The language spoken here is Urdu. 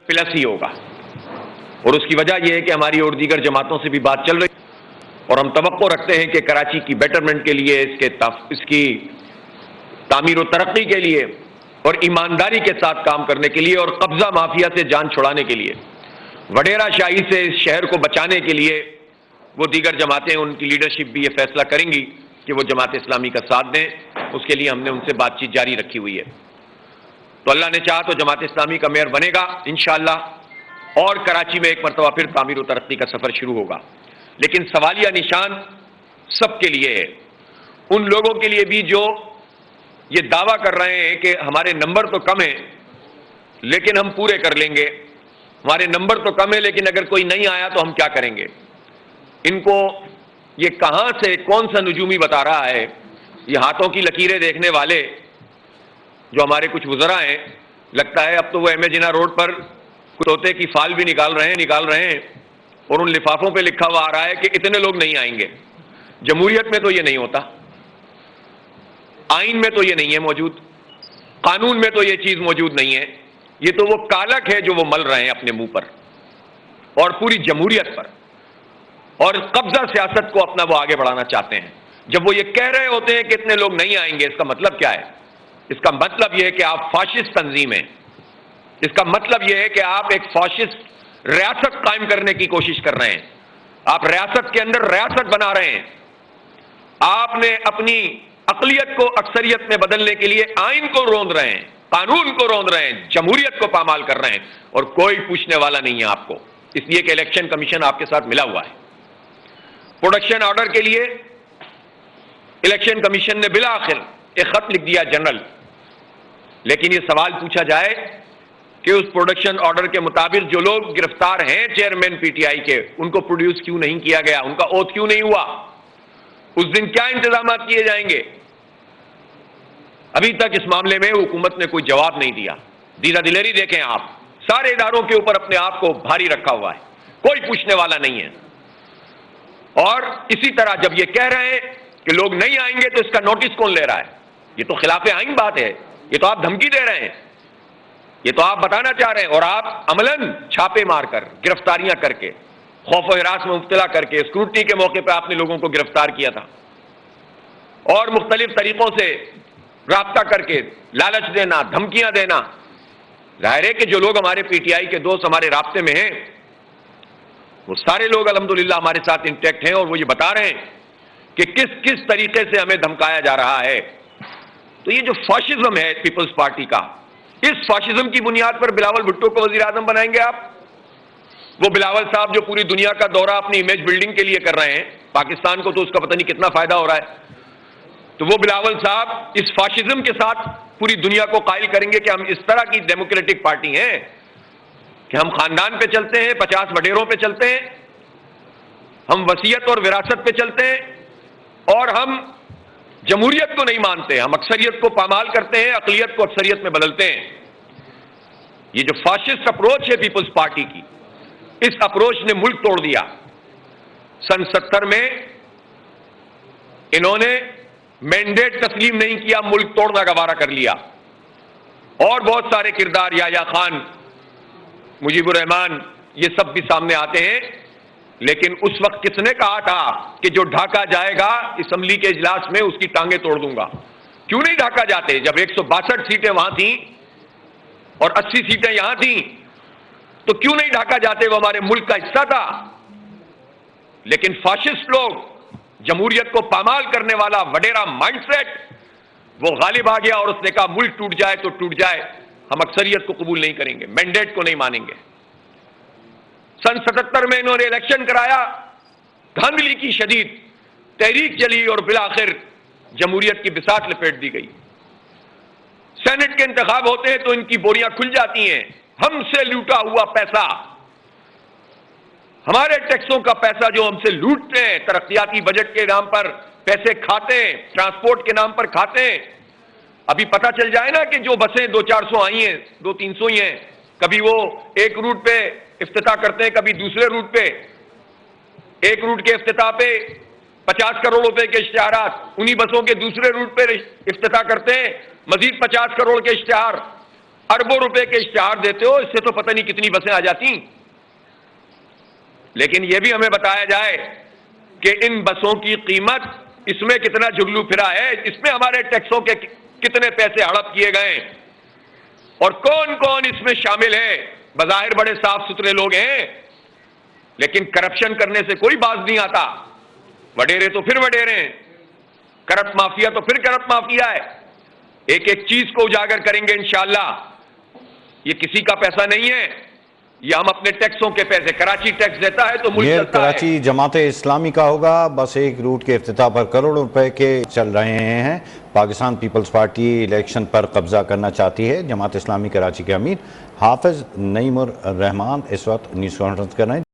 پلس ہی ہوگا، اور اس کی وجہ یہ ہے کہ ہماری اور دیگر جماعتوں سے بھی بات چل رہی ہے، اور ہم توقع رکھتے ہیں کہ کراچی کی بیٹرمنٹ کے لیے، اس کی تعمیر و ترقی کے لیے اور ایمانداری کے ساتھ کام کرنے کے لیے اور قبضہ مافیا سے جان چھڑانے کے لیے، وڈیرا شاہی سے اس شہر کو بچانے کے لیے وہ دیگر جماعتیں، ان کی لیڈرشپ بھی یہ فیصلہ کریں گی کہ وہ جماعت اسلامی کا ساتھ دیں۔ اس کے لیے ہم نے ان سے بات چیت جاری رکھی ہوئی ہے، تو اللہ نے چاہا تو جماعت اسلامی کا میئر بنے گا انشاءاللہ، اور کراچی میں ایک مرتبہ پھر تعمیر و ترقی کا سفر شروع ہوگا۔ لیکن سوالیہ نشان سب کے لیے ہے، ان لوگوں کے لیے بھی جو یہ دعویٰ کر رہے ہیں کہ ہمارے نمبر تو کم ہیں لیکن ہم پورے کر لیں گے، ہمارے نمبر تو کم ہے لیکن اگر کوئی نہیں آیا تو ہم کیا کریں گے۔ ان کو یہ کہاں سے کون سا نجومی بتا رہا ہے؟ یہ ہاتھوں کی لکیریں دیکھنے والے جو ہمارے کچھ وزراء ہیں، لگتا ہے اب تو وہ ایم اے جناح روڈ پر طوطے کی فال بھی نکال رہے ہیں اور ان لفافوں پہ لکھا ہوا آ رہا ہے کہ اتنے لوگ نہیں آئیں گے۔ جمہوریت میں تو یہ نہیں ہوتا، آئین میں تو یہ نہیں ہے موجود، قانون میں تو یہ چیز موجود نہیں ہے، یہ تو وہ کالک ہے جو وہ مل رہے ہیں اپنے منہ پر اور پوری جمہوریت پر، اور قبضہ سیاست کو اپنا وہ آگے بڑھانا چاہتے ہیں۔ جب وہ یہ کہہ رہے ہوتے ہیں کہ اتنے لوگ نہیں آئیں گے، اس کا مطلب کیا ہے؟ اس کا مطلب یہ ہے کہ آپ فاشسٹ تنظیم ہیں، اس کا مطلب یہ ہے کہ آپ ایک فاشسٹ ریاست قائم کرنے کی کوشش کر رہے ہیں، آپ ریاست کے اندر ریاست بنا رہے ہیں، آپ نے اپنی اقلیت کو اکثریت میں بدلنے کے لیے آئین کو روند رہے ہیں، قانون کو روند رہے ہیں، جمہوریت کو پامال کر رہے ہیں، اور کوئی پوچھنے والا نہیں ہے آپ کو، اس لیے کہ الیکشن کمیشن آپ کے ساتھ ملا ہوا ہے۔ پروڈکشن آرڈر کے لیے الیکشن کمیشن نے بالآخر ایک خط لکھ دیا جنرل، لیکن یہ سوال پوچھا جائے کہ اس پروڈکشن آرڈر کے مطابق جو لوگ گرفتار ہیں چیئرمین پی ٹی آئی کے، ان کو پروڈیوس کیوں نہیں کیا گیا، ان کا اوتھ کیوں نہیں ہوا، اس دن کیا انتظامات کیے جائیں گے؟ ابھی تک اس معاملے میں حکومت نے کوئی جواب نہیں دیا۔ دیدہ دلیری دیکھیں آپ، سارے اداروں کے اوپر اپنے آپ کو بھاری رکھا ہوا ہے، کوئی پوچھنے والا نہیں ہے۔ اور اسی طرح جب یہ کہہ رہے ہیں کہ لوگ نہیں آئیں گے تو اس کا نوٹس کون لے رہا ہے؟ یہ تو خلاف آئین بات ہے، یہ تو آپ دھمکی دے رہے ہیں، یہ تو آپ بتانا چاہ رہے ہیں، اور آپ عملاً چھاپے مار کر، گرفتاریاں کر کے، خوف و ہراس میں مبتلا کر کے، اسکروٹنی کے موقع پہ آپ نے لوگوں کو گرفتار کیا تھا، اور مختلف طریقوں سے رابطہ کر کے لالچ دینا، دھمکیاں دینا۔ ظاہر ہے کہ جو لوگ ہمارے پی ٹی آئی کے دوست ہمارے رابطے میں ہیں، وہ سارے لوگ الحمدللہ ہمارے ساتھ انٹیکٹ ہیں، اور وہ یہ بتا رہے ہیں کہ کس کس طریقے سے ہمیں دھمکایا جا رہا ہے۔ تو یہ جو فاشزم ہے پیپلز پارٹی کا، اس فاشزم کی بنیاد پر بلاول بھٹو کو وزیر اعظم بنائیں گے آپ؟ وہ بلاول صاحب جو پوری دنیا کا دورہ اپنی امیج بلڈنگ کے لیے کر رہے ہیں، پاکستان کو تو اس کا پتہ نہیں کتنا فائدہ ہو رہا ہے، تو وہ بلاول صاحب اس فاشزم کے ساتھ پوری دنیا کو قائل کریں گے کہ ہم اس طرح کی ڈیموکریٹک پارٹی ہیں کہ ہم خاندان پہ چلتے ہیں، 50 وڈیروں پہ چلتے ہیں، ہم وصیت اور وراثت پہ چلتے ہیں، اور ہم جمہوریت کو نہیں مانتے، ہم اکثریت کو پامال کرتے ہیں، اقلیت کو اکثریت میں بدلتے ہیں۔ یہ جو فاشسٹ اپروچ ہے پیپلز پارٹی کی، اس اپروچ نے ملک توڑ دیا۔ سن 70 میں انہوں نے مینڈیٹ تسلیم نہیں کیا، ملک توڑنا گوارا کر لیا، اور بہت سارے کردار، یحییٰ خان، مجیب الرحمان، یہ سب بھی سامنے آتے ہیں۔ لیکن اس وقت کس نے کہا تھا کہ جو ڈھاکا جائے گا اسمبلی کے اجلاس میں اس کی ٹانگیں توڑ دوں گا؟ کیوں نہیں ڈھاکا جاتے؟ جب 162 سیٹیں وہاں تھیں اور 80 سیٹیں یہاں تھیں، تو کیوں نہیں ڈھاکا جاتے؟ وہ ہمارے ملک کا حصہ تھا۔ لیکن فاشسٹ لوگ، جمہوریت کو پامال کرنے والا وڈیرا مائنڈ سیٹ، وہ غالب آ گیا، اور اس نے کہا ملک ٹوٹ جائے تو ٹوٹ جائے، ہم اکثریت کو قبول نہیں کریں گے، مینڈیٹ کو نہیں مانیں گے۔ سن 77 میں انہوں نے الیکشن کرایا، دھاندلی کی شدید تحریک چلی، اور بالآخر جمہوریت کی بساط لپیٹ دی گئی۔ سینٹ کے انتخاب ہوتے ہیں تو ان کی بوریاں کھل جاتی ہیں، ہم سے لوٹا ہوا پیسہ، ہمارے ٹیکسوں کا پیسہ جو ہم سے لوٹتے ہیں، ترقیاتی بجٹ کے نام پر پیسے کھاتے ہیں، ٹرانسپورٹ کے نام پر کھاتے ہیں۔ ابھی پتہ چل جائے نا کہ جو بسیں 200-400 آئی ہیں، 200-300 ہی ہیں، کبھی وہ ایک روٹ پہ افتتاح کرتے ہیں، کبھی دوسرے روٹ پہ، ایک روٹ کے افتتاح پہ 50 کروڑ روپے کے اشتہارات، انہی بسوں کے دوسرے روٹ پہ افتتاح کرتے ہیں، مزید 50 کروڑ کے اشتہار۔ اربوں روپے کے اشتہار دیتے ہو, اس سے تو پتہ نہیں کتنی بسیں آ جاتی. لیکن یہ بھی ہمیں بتایا جائے کہ ان بسوں کی قیمت, اس میں کتنا جھگلو پھرا ہے, اس میں ہمارے ٹیکسوں کے کتنے پیسے ہڑپ کیے گئے, اور کون کون اس میں شامل ہے. بظاہر بڑے صاف ستھرے لوگ ہیں, لیکن کرپشن کرنے سے کوئی باز نہیں آتا. وڈیرے تو پھر وڈیرے ہیں, کرپٹ مافیا تو پھر کرپٹ مافیا ہے. ایک ایک چیز کو اجاگر کریں گے انشاءاللہ. یہ کسی کا پیسہ نہیں ہے, یہ ہم اپنے ٹیکسوں کے پیسے, کراچی ٹیکس دیتا ہے تو ملک یہ چلتا ہے. کراچی جماعت اسلامی کا ہوگا. بس ایک روٹ کے افتتاح پر کروڑوں روپے کے چل رہے ہیں. پاکستان پیپلز پارٹی الیکشن پر قبضہ کرنا چاہتی ہے. جماعت اسلامی کراچی کے امیر حافظ نعیم الرحمان اس وقت نیوز کانفرنس کر رہے ہیں.